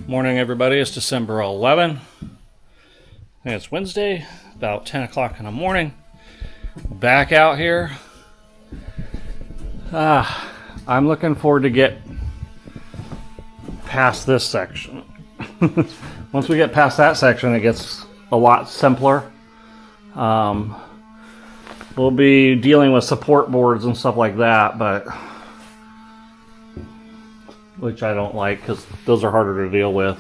Morning, everybody. It's December 11. And it's Wednesday, about 10 o'clock in the morning. Back out here. I'm looking forward to get past this section. Once we get past that section, it gets a lot simpler. We'll be dealing with support boards and stuff like that, but which I don't like because those are harder to deal with.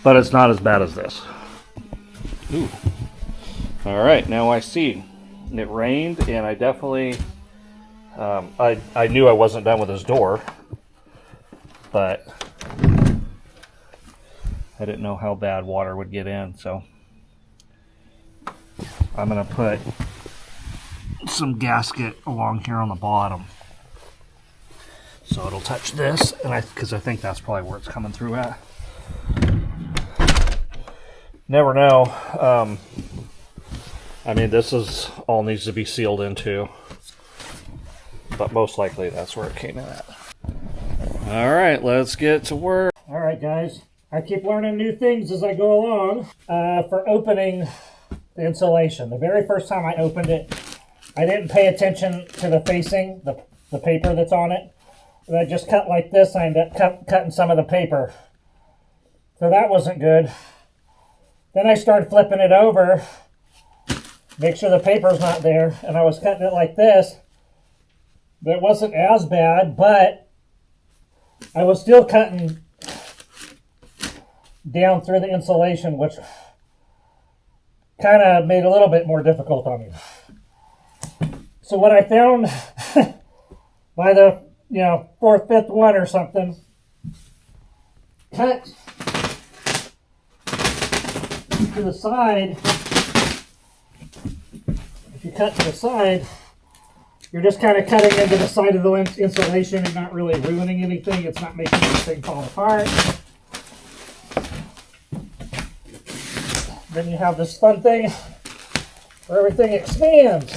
But it's not as bad as this. Ooh. All right, now I see. It rained, and I definitely, I knew I wasn't done with this door, but I didn't know how bad water would get in, so I'm gonna put some gasket along here on the bottom. So it'll touch this, and because I think that's probably where it's coming through at. Never know. I mean, this is all needs to be sealed into, but most likely that's where it came in at. All right, let's get to work. All right, guys. I keep learning new things as I go along. For opening the insulation, the very first time I opened it, I didn't pay attention to the facing, the paper that's on it. And I just cut like this. I ended up cutting some of the paper. So that wasn't good. Then I started flipping it over, make sure the paper's not there, and I was cutting it like this. It wasn't as bad, but I was still cutting down through the insulation, which kind of made it a little bit more difficult on me. So what I found by the fourth, fifth one or something, cut to the side. If you cut to the side, you're just kind of cutting into the side of the insulation and not really ruining anything. It's not making anything fall apart. Then you have this fun thing where everything expands.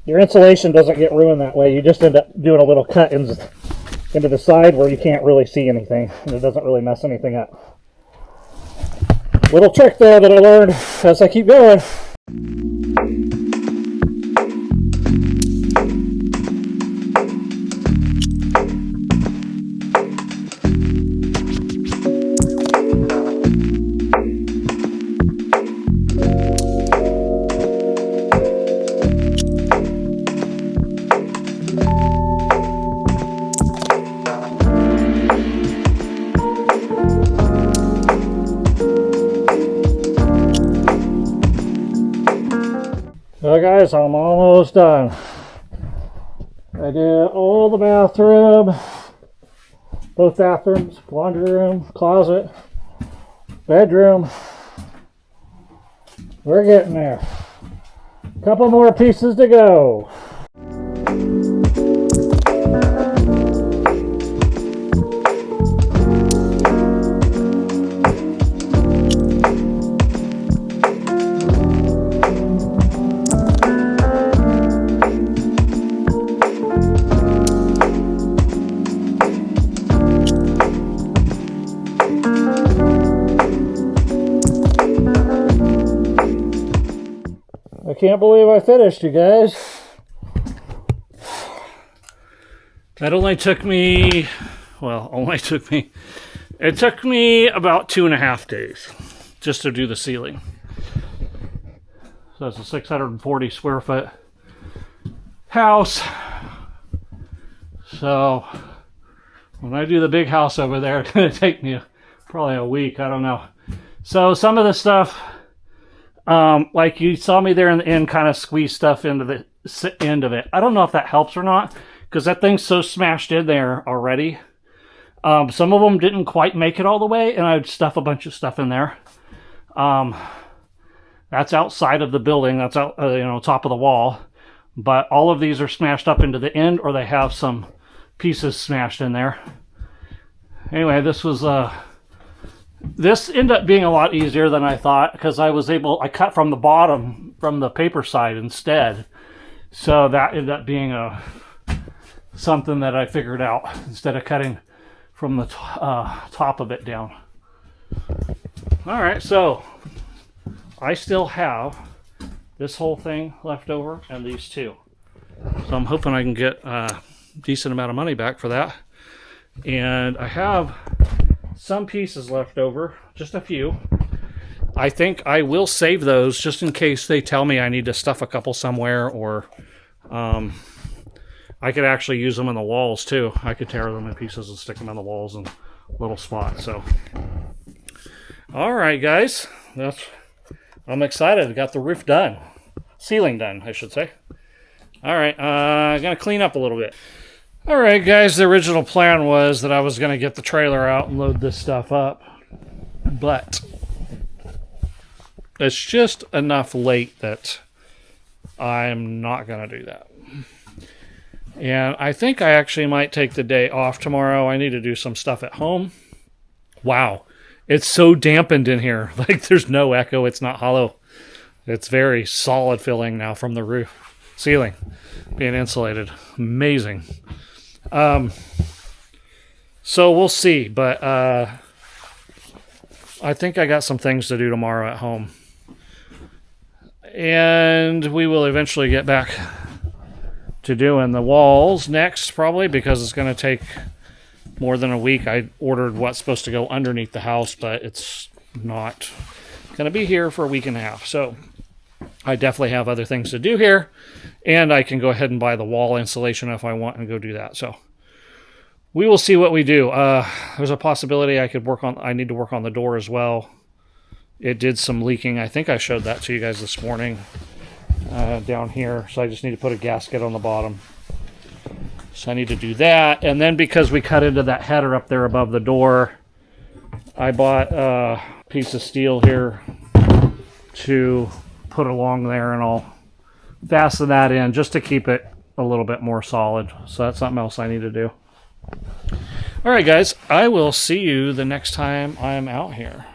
Your insulation doesn't get ruined that way. You just end up doing a little cut into the side where you can't really see anything, and it doesn't really mess anything up. Little trick there that I learned as I keep going. Well, guys, I'm almost done. I did all the bathroom, both bathrooms, laundry room, closet, bedroom. We're getting there. A couple more pieces to go. I can't believe I finished, you guys. That only took me, it took me about 2.5 days just to do the ceiling. So it's a 640 square foot house. So when I do the big house over there, it's going to take me probably a week. I don't know. So some of the stuff, like you saw me there in the end, kind of squeeze stuff into the end of it. I don't know if that helps or not, because that thing's so smashed in there already. Some of them didn't quite make it all the way, and I'd stuff a bunch of stuff in there. That's outside of the building. That's out, top of the wall. But all of these are smashed up into the end, or they have some pieces smashed in there. Anyway, this ended up being a lot easier than I thought, because I cut from the bottom, from the paper side instead. So that ended up being something that I figured out, instead of cutting from the top of it down. All right, so I still have this whole thing left over and these two. So I'm hoping I can get a decent amount of money back for that. And I have some pieces left over, just a few. I think I will save those just in case they tell me I need to stuff a couple somewhere, or I could actually use them in the walls too. I could tear them in pieces and stick them in the walls in little spots. So, all right, guys, I'm excited. I got the roof done, ceiling done, I should say. All right, I'm gonna clean up a little bit. All right, guys, the original plan was that I was gonna get the trailer out and load this stuff up, but it's just enough late that I'm not gonna do that. And I think I actually might take the day off tomorrow. I need to do some stuff at home. Wow. It's so dampened in here. Like, there's no echo. It's not hollow. It's very solid feeling now from the roof ceiling being insulated. Amazing. So we'll see. But I think I got some things to do tomorrow at home. And we will eventually get back to doing the walls next, probably, because it's going to take more than a week. I ordered what's supposed to go underneath the house, but it's not going to be here for a week and a half. So I definitely have other things to do here, and I can go ahead and buy the wall insulation if I want and go do that. So we will see what we do. There's a possibility I need to work on the door as well. It did some leaking. I think I showed that to you guys this morning. Down here, so I just need to put a gasket on the bottom. So I need to do that, and then because we cut into that header up there above the door, I bought a piece of steel here to put along there, and I'll fasten that in just to keep it a little bit more solid. So that's something else I need to do. All right, guys, I will see you the next time I'm out here.